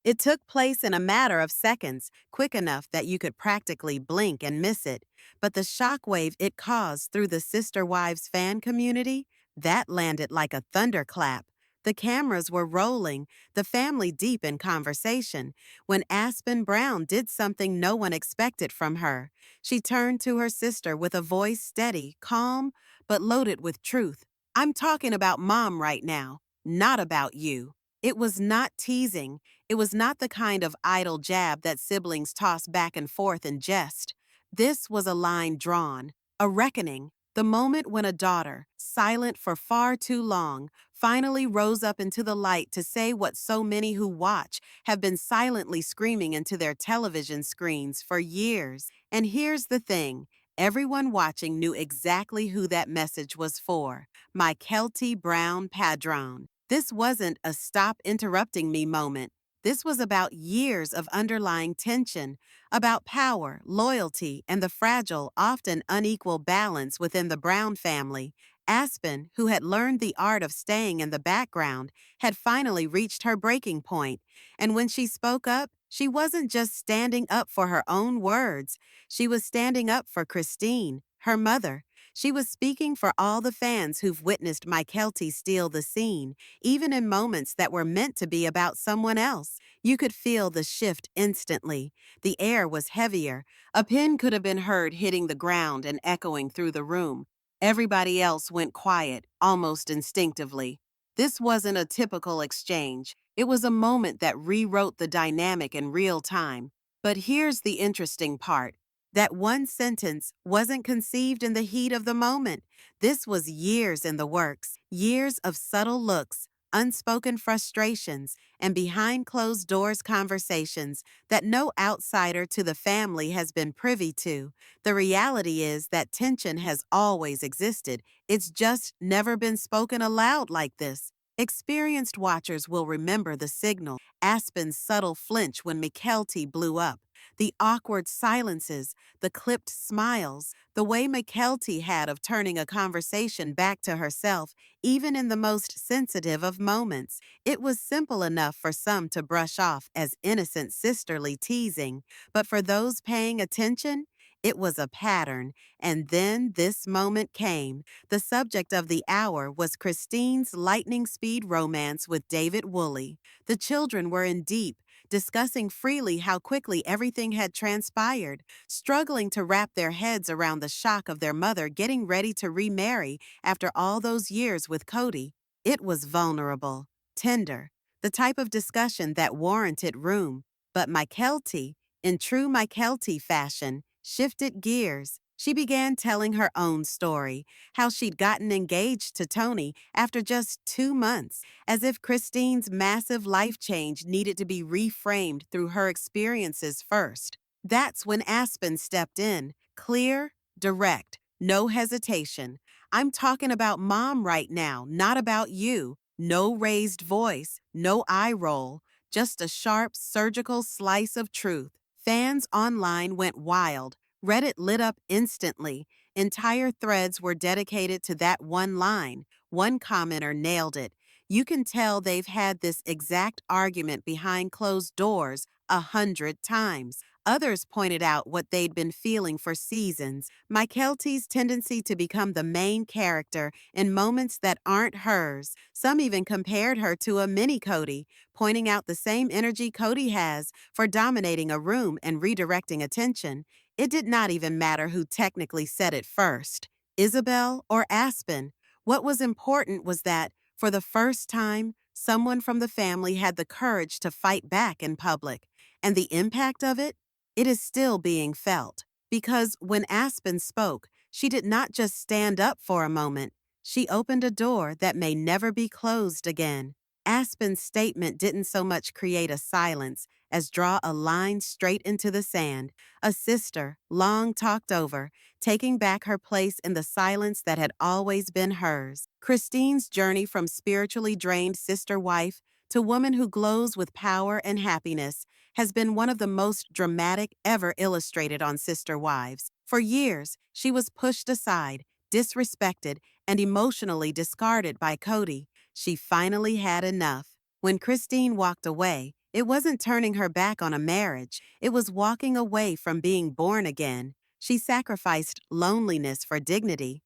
It took place in a matter of seconds, quick enough that you could practically blink and miss it. But the shockwave it caused through the Sister Wives fan community, that landed like a thunderclap. The cameras were rolling, the family deep in conversation, when Aspyn Brown did something no one expected from her. She turned to her sister with a voice steady, calm, but loaded with truth. "I'm talking about Mom right now, not about you." It was not teasing. It was not the kind of idle jab that siblings toss back and forth in jest. This was a line drawn, a reckoning, the moment when a daughter, silent for far too long, finally rose up into the light to say what so many who watch have been silently screaming into their television screens for years. And here's the thing. Everyone watching knew exactly who that message was for. Mykelti Brown Padron. This wasn't a stop interrupting me moment. This was about years of underlying tension, about power, loyalty, and the fragile, often unequal balance within the Brown family. Aspyn, who had learned the art of staying in the background, had finally reached her breaking point. And when she spoke up, she wasn't just standing up for her own words. She was standing up for Christine, her mother. She was speaking for all the fans who've witnessed Mykelti steal the scene, even in moments that were meant to be about someone else. You could feel the shift instantly. The air was heavier. A pin could have been heard hitting the ground and echoing through the room. Everybody else went quiet, almost instinctively. This wasn't a typical exchange. It was a moment that rewrote the dynamic in real time. But here's the interesting part. That one sentence wasn't conceived in the heat of the moment. This was years in the works, years of subtle looks, unspoken frustrations, and behind closed doors conversations that no outsider to the family has been privy to. The reality is that tension has always existed. It's just never been spoken aloud like this. Experienced watchers will remember the signal, Aspyn's subtle flinch when Mykelti blew up, the awkward silences, the clipped smiles, the way Mykelti had of turning a conversation back to herself, even in the most sensitive of moments. It was simple enough for some to brush off as innocent sisterly teasing, but for those paying attention, it was a pattern. And then this moment came. The subject of the hour was Christine's lightning speed romance with David Woolley. The children were in deep, discussing freely how quickly everything had transpired, struggling to wrap their heads around the shock of their mother getting ready to remarry after all those years with Kody. It was vulnerable, tender, the type of discussion that warranted room. But Mykelti, in true Mykelti fashion, shifted gears. She began telling her own story, how she'd gotten engaged to Tony after just 2 months, as if Christine's massive life change needed to be reframed through her experiences first. That's when Aspyn stepped in, clear, direct, no hesitation. "I'm talking about Mom right now, not about you." No raised voice, no eye roll, just a sharp, surgical slice of truth. Fans online went wild. Reddit lit up instantly. Entire threads were dedicated to that one line. One commenter nailed it. "You can tell they've had this exact argument behind closed doors 100 times." Others pointed out what they'd been feeling for seasons. Mykelti's tendency to become the main character in moments that aren't hers. Some even compared her to a mini Kody, pointing out the same energy Kody has for dominating a room and redirecting attention. It did not even matter who technically said it first, Isabel or Aspyn. What was important was that, for the first time, someone from the family had the courage to fight back in public. And the impact of it? It is still being felt. Because when Aspyn spoke, she did not just stand up for a moment. She opened a door that may never be closed again. Aspyn's statement didn't so much create a silence as draw a line straight into the sand. A sister, long talked over, taking back her place in the silence that had always been hers. Christine's journey from spiritually drained sister wife to woman who glows with power and happiness has been one of the most dramatic ever illustrated on Sister Wives. For years, she was pushed aside, disrespected, and emotionally discarded by Kody. She finally had enough. When Christine walked away, It wasn't turning her back on a marriage, it was walking away from being born again. She sacrificed loneliness for dignity.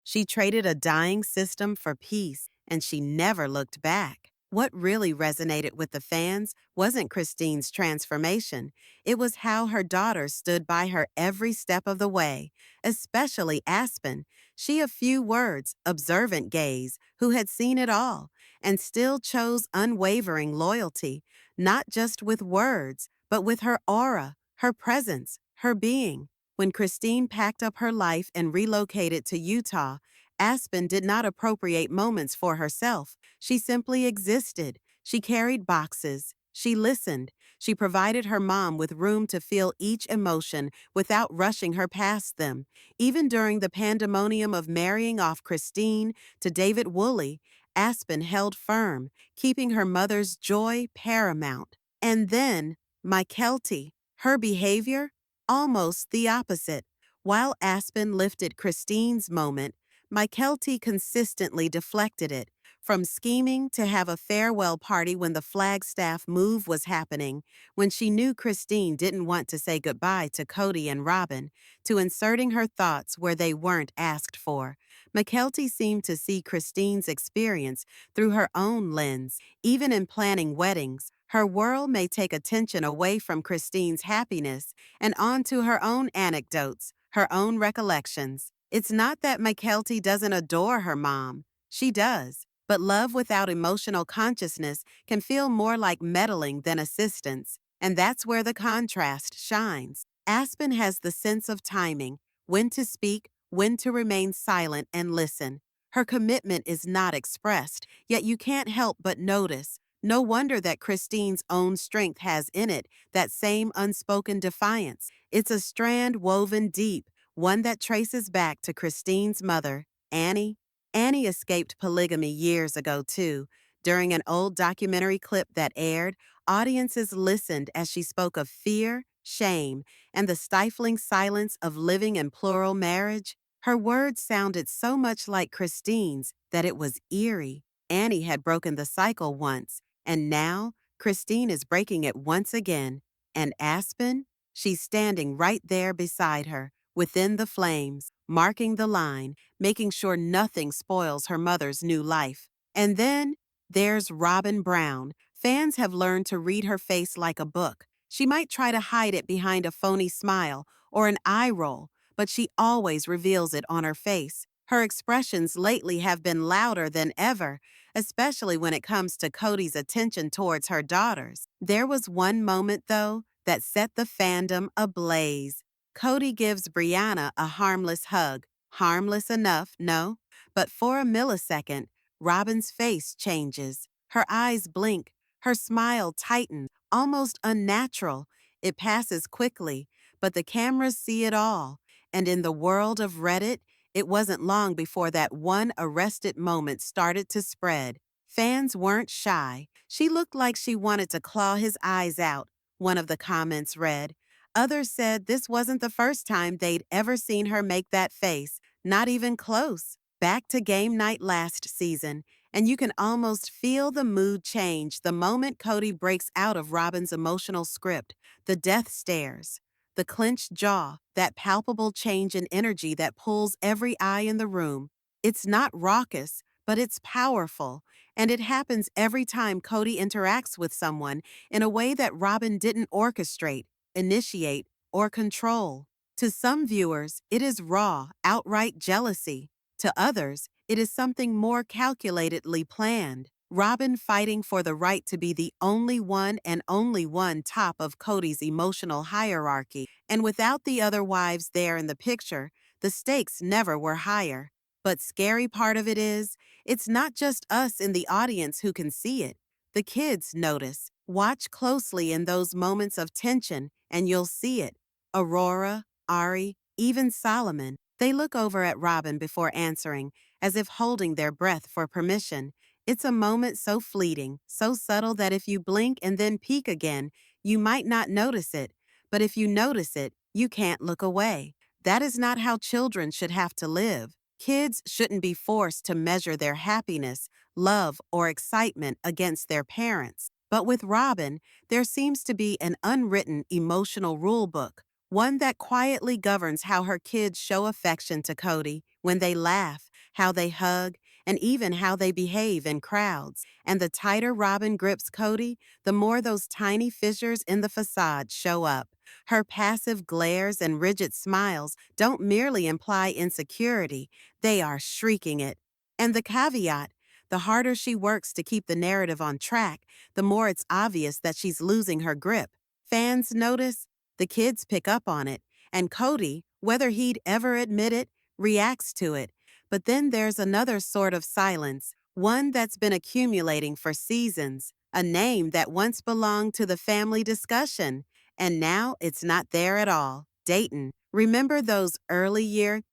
She traded a dying system for peace, and she never looked back. What really resonated with the fans wasn't Christine's transformation. It was how her daughters stood by her every step of the way, especially Aspyn. She of few words, observant gaze, who had seen it all, and still chose unwavering loyalty, not just with words, but with her aura, her presence, her being. When Christine packed up her life and relocated to Utah, Aspyn did not appropriate moments for herself. She simply existed. She carried boxes. She listened. She provided her mom with room to feel each emotion without rushing her past them. Even during the pandemonium of marrying off Christine to David Woolley, Aspyn held firm, keeping her mother's joy paramount. And then, Mykelti, her behavior? Almost the opposite. While Aspyn lifted Christine's moment, Mykelti consistently deflected it, from scheming to have a farewell party when the Flagstaff move was happening, when she knew Christine didn't want to say goodbye to Kody and Robin, to inserting her thoughts where they weren't asked for. Mykelti seemed to see Christine's experience through her own lens. Even in planning weddings, her world may take attention away from Christine's happiness and onto her own anecdotes, her own recollections. It's not that Mykelti doesn't adore her mom. She does. But love without emotional consciousness can feel more like meddling than assistance, and that's where the contrast shines. Aspyn has the sense of timing, when to speak, when to remain silent and listen. Her commitment is not expressed, yet you can't help but notice. No wonder that Christine's own strength has in it that same unspoken defiance. It's a strand woven deep, one that traces back to Christine's mother, Annie. Annie escaped polygamy years ago, too. During an old documentary clip that aired, audiences listened as she spoke of fear, shame, and the stifling silence of living in plural marriage. Her words sounded so much like Christine's that it was eerie. Annie had broken the cycle once, and now Christine is breaking it once again. And Aspyn? She's standing right there beside her, within the flames, marking the line, making sure nothing spoils her mother's new life. And then there's Robin Brown. Fans have learned to read her face like a book. She might try to hide it behind a phony smile or an eye roll, but she always reveals it on her face. Her expressions lately have been louder than ever, especially when it comes to Kody's attention towards her daughters. There was one moment, though, that set the fandom ablaze. Kody gives Brianna a harmless hug. Harmless enough, no? But for a millisecond, Robin's face changes. Her eyes blink. Her smile tightens, almost unnatural. It passes quickly, but the cameras see it all. And in the world of Reddit, it wasn't long before that one arrested moment started to spread. Fans weren't shy. She looked like she wanted to claw his eyes out, one of the comments read. Others said this wasn't the first time they'd ever seen her make that face, not even close. Back to game night last season, and you can almost feel the mood change the moment Kody breaks out of Robin's emotional script. The death stares, the clenched jaw, that palpable change in energy that pulls every eye in the room. It's not raucous, but it's powerful, and it happens every time Kody interacts with someone in a way that Robin didn't orchestrate, initiate, or control. To some viewers, it is raw, outright jealousy. To others, it is something more calculatedly planned. Robin fighting for the right to be the only one and only one top of Kody's emotional hierarchy. And without the other wives there in the picture, the stakes never were higher. But scary part of it is, it's not just us in the audience who can see it. The kids notice. Watch closely in those moments of tension, and you'll see it. Aurora, Ari, even Solomon, they look over at Robin before answering, as if holding their breath for permission. It's a moment so fleeting, so subtle that if you blink and then peek again, you might not notice it. But if you notice it, you can't look away. That is not how children should have to live. Kids shouldn't be forced to measure their happiness, love, or excitement against their parents. But with Robin, there seems to be an unwritten emotional rule book, one that quietly governs how her kids show affection to Kody when they laugh, how they hug, and even how they behave in crowds. And the tighter Robin grips Kody, the more those tiny fissures in the facade show up. Her passive glares and rigid smiles don't merely imply insecurity, they are shrieking it. And the caveat, the harder she works to keep the narrative on track, the more it's obvious that she's losing her grip. Fans notice, the kids pick up on it, and Kody, whether he'd ever admit it, reacts to it. But then there's another sort of silence, one that's been accumulating for seasons, a name that once belonged to the family discussion, and now it's not there at all. Dayton. Remember those early years?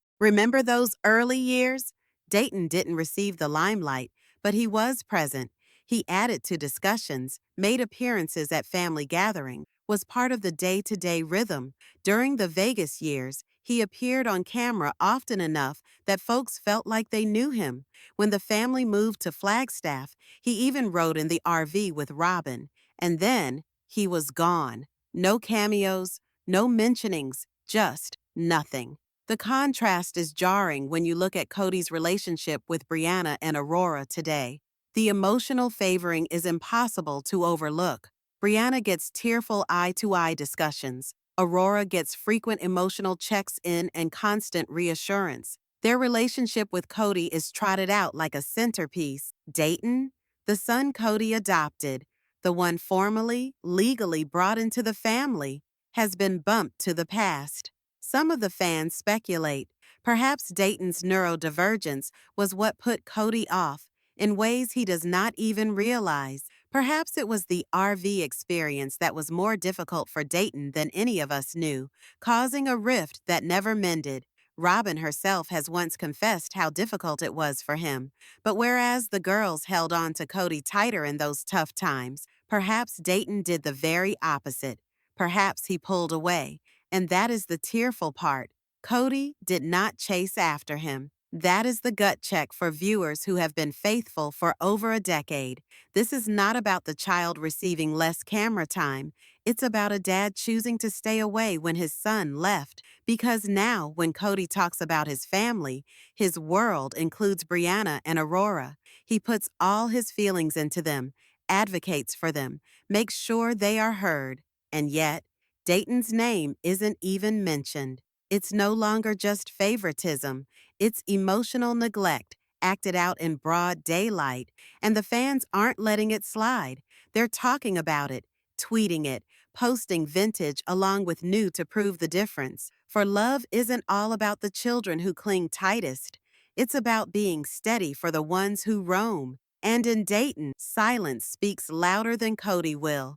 Dayton didn't receive the limelight, but he was present. He added to discussions, made appearances at family gatherings, was part of the day-to-day rhythm. During the Vegas years, he appeared on camera often enough that folks felt like they knew him. When the family moved to Flagstaff, he even rode in the RV with Robin. And then, he was gone. No cameos, no mentionings, just nothing. The contrast is jarring when you look at Kody's relationship with Brianna and Aurora today. The emotional favoring is impossible to overlook. Brianna gets tearful eye-to-eye discussions. Aurora gets frequent emotional checks-in and constant reassurance. Their relationship with Kody is trotted out like a centerpiece. Dayton, the son Kody adopted, the one formally, legally brought into the family, has been bumped to the past. Some of the fans speculate, perhaps Dayton's neurodivergence was what put Kody off in ways he does not even realize. Perhaps it was the RV experience that was more difficult for Dayton than any of us knew, causing a rift that never mended. Robin herself has once confessed how difficult it was for him. But whereas the girls held on to Kody tighter in those tough times, perhaps Dayton did the very opposite. Perhaps he pulled away. And that is the tearful part. Kody did not chase after him. That is the gut check for viewers who have been faithful for over a decade. This is not about the child receiving less camera time. It's about a dad choosing to stay away when his son left. Because now, when Kody talks about his family, his world includes Brianna and Aurora. He puts all his feelings into them, advocates for them, makes sure they are heard. And yet, Dayton's name isn't even mentioned. It's no longer just favoritism. It's emotional neglect, acted out in broad daylight, and the fans aren't letting it slide. They're talking about it, tweeting it, posting vintage along with new to prove the difference. For love isn't all about the children who cling tightest. It's about being steady for the ones who roam. And in Dayton, silence speaks louder than Kody will.